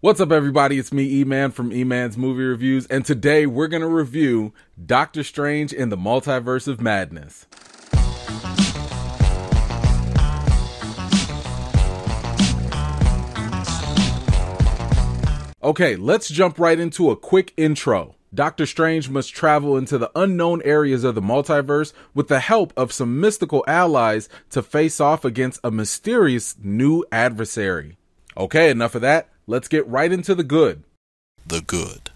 What's up, everybody? It's me, E-Man from E-Man's Movie Reviews, and today we're going to review Doctor Strange in the Multiverse of Madness. Okay, let's jump right into a quick intro. Doctor Strange must travel into the unknown areas of the multiverse with the help of some mystical allies to face off against a mysterious new adversary. Okay, enough of that. Let's get right into the good. The good.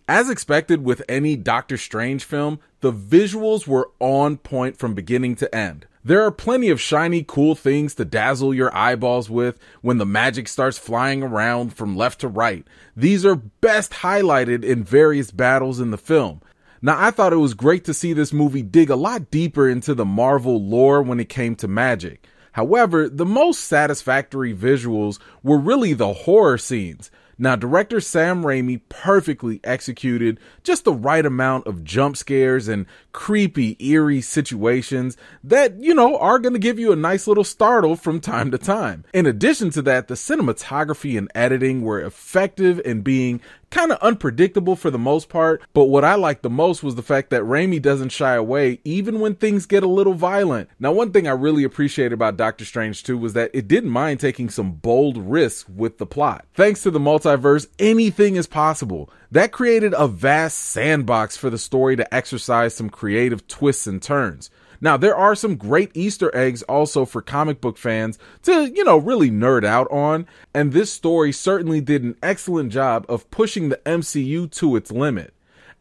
As expected with any Doctor Strange film, the visuals were on point from beginning to end. There are plenty of shiny, cool things to dazzle your eyeballs with when the magic starts flying around from left to right. These are best highlighted in various battles in the film. Now, I thought it was great to see this movie dig a lot deeper into the Marvel lore when it came to magic. However, the most satisfactory visuals were really the horror scenes. Now, director Sam Raimi perfectly executed just the right amount of jump scares and creepy, eerie situations that, are going to give you a nice little startle from time to time. In addition to that, the cinematography and editing were effective in being kind of unpredictable for the most part, but what I liked the most was the fact that Raimi doesn't shy away even when things get a little violent. Now, one thing I really appreciated about Doctor Strange 2 was that it didn't mind taking some bold risks with the plot. Thanks to the multiverse, anything is possible. That created a vast sandbox for the story to exercise some creative twists and turns. Now, there are some great Easter eggs also for comic book fans to, really nerd out on, and this story certainly did an excellent job of pushing the MCU to its limit.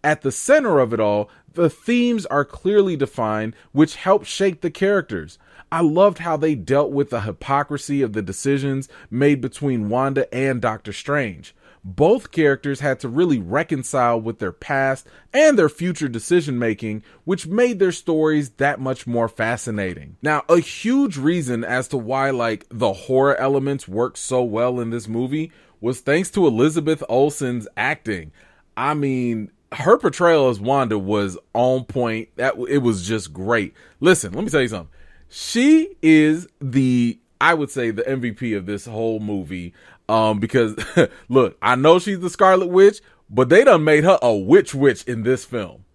At the center of it all, the themes are clearly defined, which help shape the characters. I loved how they dealt with the hypocrisy of the decisions made between Wanda and Doctor Strange. Both characters had to really reconcile with their past and their future decision making, which made their stories that much more fascinating. Now, a huge reason as to why the horror elements worked so well in this movie was thanks to Elizabeth Olsen's acting. I mean, her portrayal as Wanda was on point. It was just great. Listen, let me tell you something. She is I would say the MVP of this whole movie. Because look, I know she's the Scarlet Witch, but they done made her a witch in this film.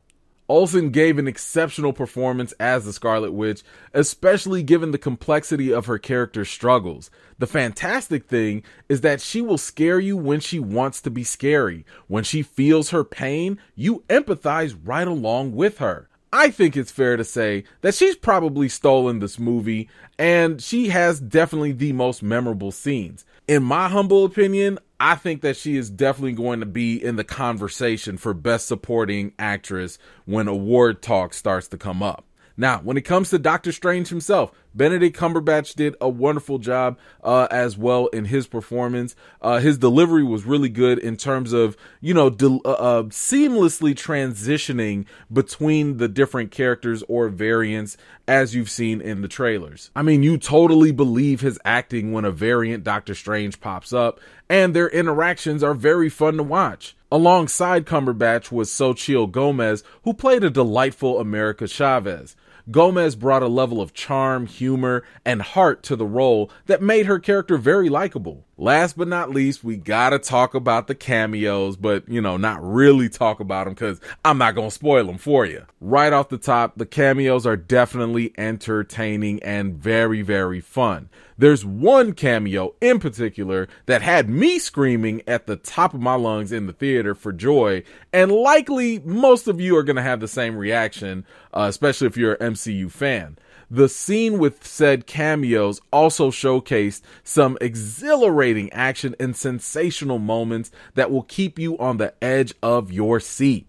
Olsen gave an exceptional performance as the Scarlet Witch, especially given the complexity of her character's struggles. The fantastic thing is that she will scare you when she wants to be scary. When she feels her pain, you empathize right along with her. I think it's fair to say that she's probably stolen this movie, and she has definitely the most memorable scenes. In my humble opinion, I think that she is definitely going to be in the conversation for Best Supporting Actress when award talk starts to come up. Now, when it comes to Doctor Strange himself, Benedict Cumberbatch did a wonderful job as well in his performance. His delivery was really good in terms of, seamlessly transitioning between the different characters or variants as you've seen in the trailers. I mean, you totally believe his acting when a variant Doctor Strange pops up, and their interactions are very fun to watch. Alongside Cumberbatch was Xochitl Gomez, who played a delightful America Chavez. Gomez brought a level of charm, humor, and heart to the role that made her character very likable. Last but not least, we gotta talk about the cameos, but, not really talk about them because I'm not gonna spoil them for you. Right off the top, the cameos are definitely entertaining and very, very fun. There's one cameo in particular that had me screaming at the top of my lungs in the theater for joy, and likely most of you are gonna have the same reaction, especially if you're an MCU fan. The scene with said cameos also showcased some exhilarating action and sensational moments that will keep you on the edge of your seat.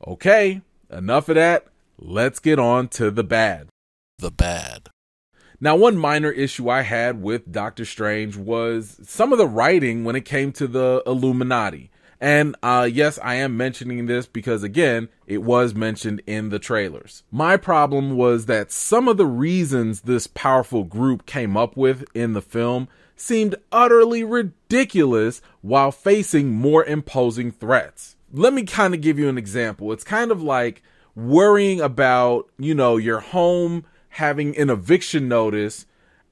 Okay, enough of that. Let's get on to the bad. The bad. Now, one minor issue I had with Doctor Strange was some of the writing when it came to the Illuminati. And yes, I am mentioning this because, again, it was mentioned in the trailers. My problem was that some of the reasons this powerful group came up with in the film seemed utterly ridiculous while facing more imposing threats. Let me kind of give you an example. It's kind of like worrying about, your home having an eviction notice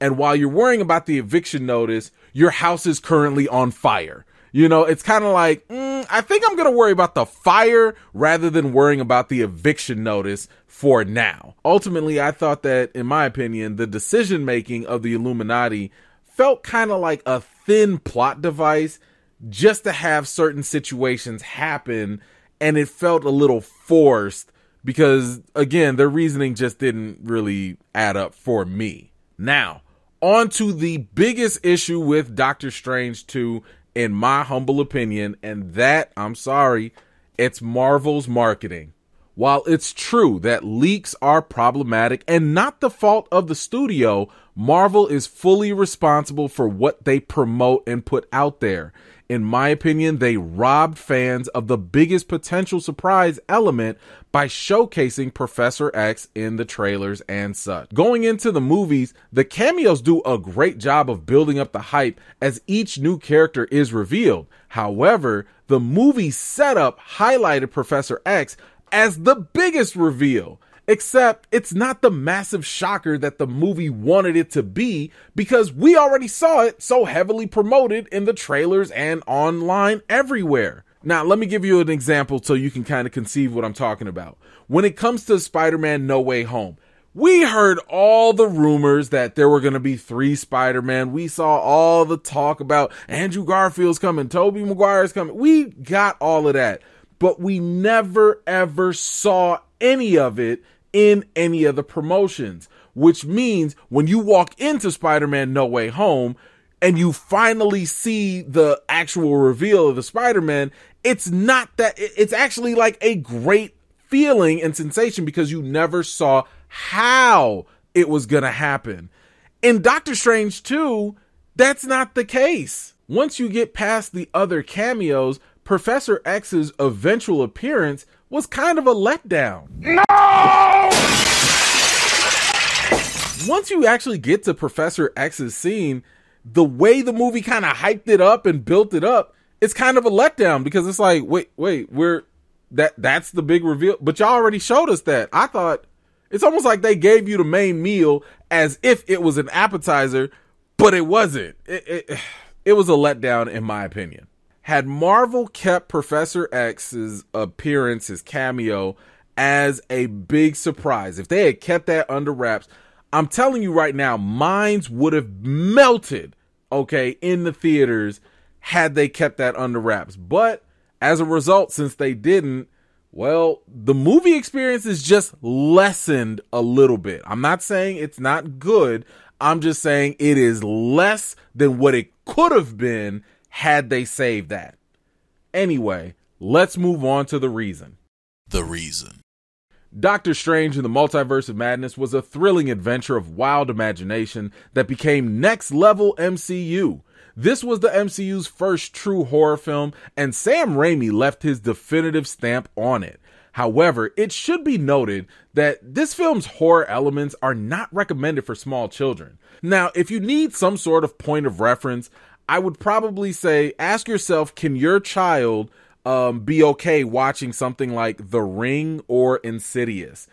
And while you're worrying about the eviction notice, your house is currently on fire. You know, it's kind of like, I think I'm going to worry about the fire rather than worrying about the eviction notice for now. Ultimately, I thought that, in my opinion, the decision-making of the Illuminati felt kind of like a thin plot device just to have certain situations happen, and it felt a little forced because, again, their reasoning just didn't really add up for me. Now, on to the biggest issue with Doctor Strange 2, in my humble opinion, and that, I'm sorry, it's Marvel's marketing. While it's true that leaks are problematic and not the fault of the studio, Marvel is fully responsible for what they promote and put out there. In my opinion, they robbed fans of the biggest potential surprise element by showcasing Professor X in the trailers and such. Going into the movies, the cameos do a great job of building up the hype as each new character is revealed. However, the movie setup highlighted Professor X as the biggest reveal. Except it's not the massive shocker that the movie wanted it to be because we already saw it so heavily promoted in the trailers and online everywhere. Now, let me give you an example so you can kind of conceive what I'm talking about. When it comes to Spider-Man No Way Home, we heard all the rumors that there were going to be 3 Spider-Man. We saw all the talk about Andrew Garfield's coming, Tobey Maguire's coming. We got all of that, but we never ever saw any of it in any of the promotions, which means when you walk into Spider-Man No Way Home and you finally see the actual reveal of the Spider-Man, it's not that, it's actually like a great feeling and sensation because you never saw how it was gonna happen. In Doctor Strange 2, that's not the case. Once you get past the other cameos, Professor X's eventual appearance was kind of a letdown. No! Once you actually get to Professor X's scene, the way the movie kind of hyped it up and built it up, it's kind of a letdown because it's like, wait, that's the big reveal, but y'all already showed us that. I thought it's almost like they gave you the main meal as if it was an appetizer, but it wasn't. It was a letdown in my opinion. Had Marvel kept Professor X's appearance, his cameo, as a big surprise, if they had kept that under wraps, I'm telling you right now, minds would have melted, okay, in the theaters had they kept that under wraps. But as a result, since they didn't, well, the movie experience is just lessened a little bit. I'm not saying it's not good. I'm just saying it is less than what it could have been had they saved that. Anyway, let's move on to the reason. The reason. Doctor Strange in the Multiverse of Madness was a thrilling adventure of wild imagination that became next level MCU. This was the MCU's first true horror film, and Sam Raimi left his definitive stamp on it. However, it should be noted that this film's horror elements are not recommended for small children. Now, if you need some sort of point of reference, I would probably say, ask yourself, can your child be okay watching something like The Ring or Insidious?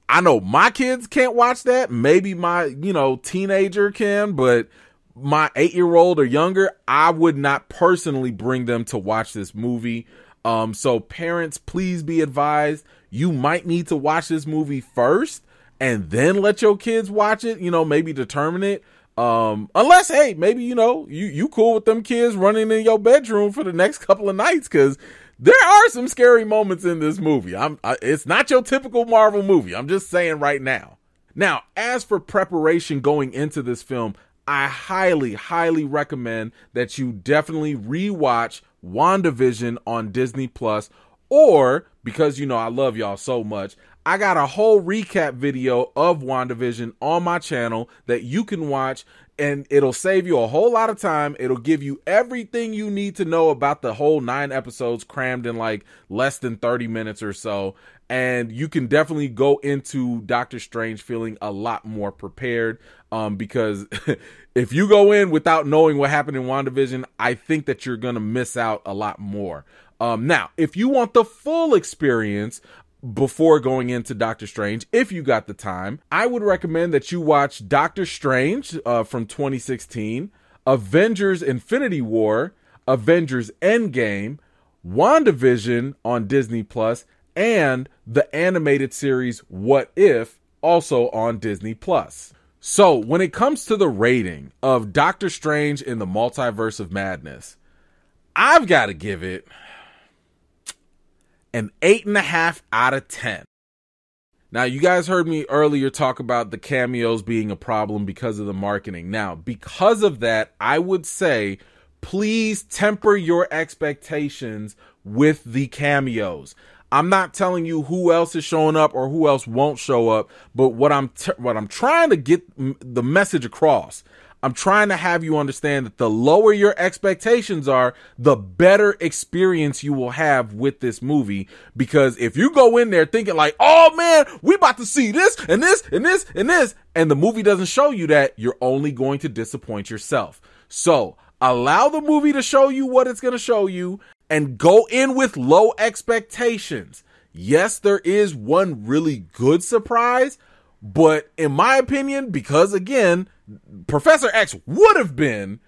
I know my kids can't watch that. Maybe my, teenager can, but my 8-year-old or younger, I would not personally bring them to watch this movie. So parents, please be advised, you might need to watch this movie first and then let your kids watch it, maybe determine it. Unless, hey, maybe, you cool with them kids running in your bedroom for the next couple of nights, because there are some scary moments in this movie. It's not your typical Marvel movie. I'm just saying right now. Now, as for preparation going into this film, I highly, highly recommend that you definitely rewatch WandaVision on Disney Plus, or, because I love y'all so much, I got a whole recap video of WandaVision on my channel that you can watch, and it'll save you a whole lot of time. It'll give you everything you need to know about the whole 9 episodes crammed in like less than 30 minutes or so. And you can definitely go into Doctor Strange feeling a lot more prepared, because if you go in without knowing what happened in WandaVision, I think that you're going to miss out a lot more. Now, if you want the full experience, before going into Doctor Strange, if you got the time, I would recommend that you watch Doctor Strange from 2016, Avengers Infinity War, Avengers Endgame, WandaVision on Disney Plus, and the animated series What If, also on Disney Plus. So when it comes to the rating of Doctor Strange in the Multiverse of Madness, I've got to give it an 8.5 out of 10. Now, you guys heard me earlier talk about the cameos being a problem because of the marketing. Now, because of that, I would say, please temper your expectations with the cameos. I'm not telling you who else is showing up or who else won't show up, but what I'm trying to get the message across, I'm trying to have you understand that the lower your expectations are, the better experience you will have with this movie. Because if you go in there thinking like, oh man, we about to see this and this and this and this, and the movie doesn't show you that, you're only going to disappoint yourself. So allow the movie to show you what it's going to show you and go in with low expectations. Yes, there is one really good surprise, but in my opinion, because again, Professor X would have been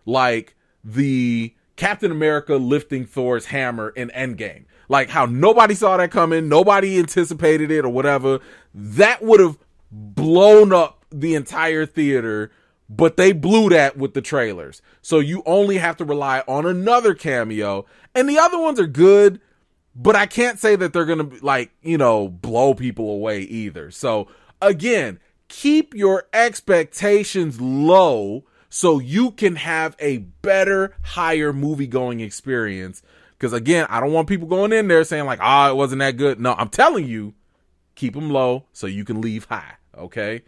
like the Captain America lifting Thor's hammer in Endgame. Like how nobody saw that coming, nobody anticipated it or whatever. That would have blown up the entire theater, but they blew that with the trailers. So you only have to rely on another cameo, and the other ones are good, but I can't say that they're going to like, blow people away either. So again, keep your expectations low so you can have a better, higher movie-going experience. Because again, I don't want people going in there saying like, it wasn't that good. No, I'm telling you, keep them low so you can leave high, okay?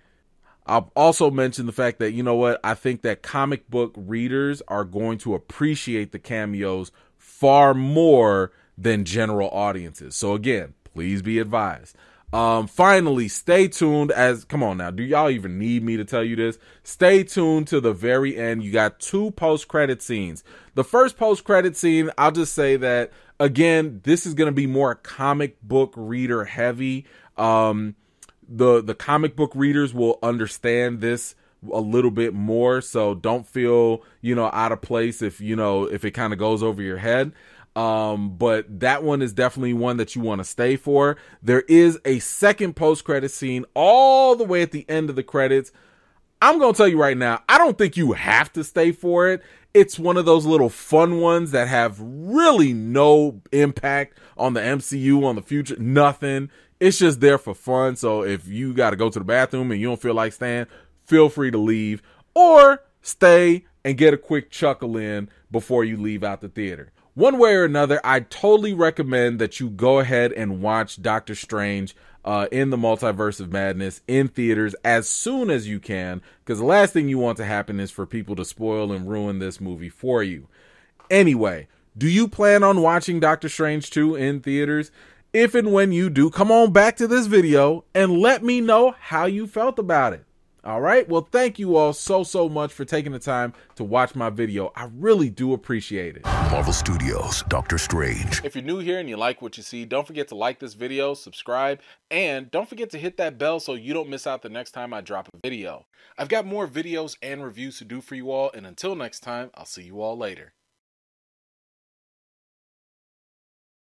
I'll also mention the fact that, I think that comic book readers are going to appreciate the cameos far more than general audiences. So again, please be advised. Finally, stay tuned come on now, do y'all even need me to tell you this? Stay tuned to the very end. You got 2 post-credit scenes. The first post-credit scene, I'll just say that, again, this is going to be more comic book reader heavy. The comic book readers will understand this a little bit more, so don't feel, out of place if it kind of goes over your head. But that one is definitely one that you want to stay for. There is a second post-credit scene all the way at the end of the credits. I'm going to tell you right now, I don't think you have to stay for it. It's one of those little fun ones that have really no impact on the MCU, on the future, nothing. It's just there for fun. So if you got to go to the bathroom and you don't feel like staying, feel free to leave or stay and get a quick chuckle in before you leave out the theater. One way or another, I totally recommend that you go ahead and watch Doctor Strange in the Multiverse of Madness in theaters as soon as you can, because the last thing you want to happen is for people to spoil and ruin this movie for you. Anyway, do you plan on watching Doctor Strange 2 in theaters? If and when you do, come on back to this video and let me know how you felt about it. All right. Well, thank you all so much for taking the time to watch my video. I really do appreciate it. Marvel Studios, Doctor Strange. If you're new here and you like what you see, don't forget to like this video, subscribe, and don't forget to hit that bell so you don't miss out the next time I drop a video. I've got more videos and reviews to do for you all, and until next time, I'll see you all later.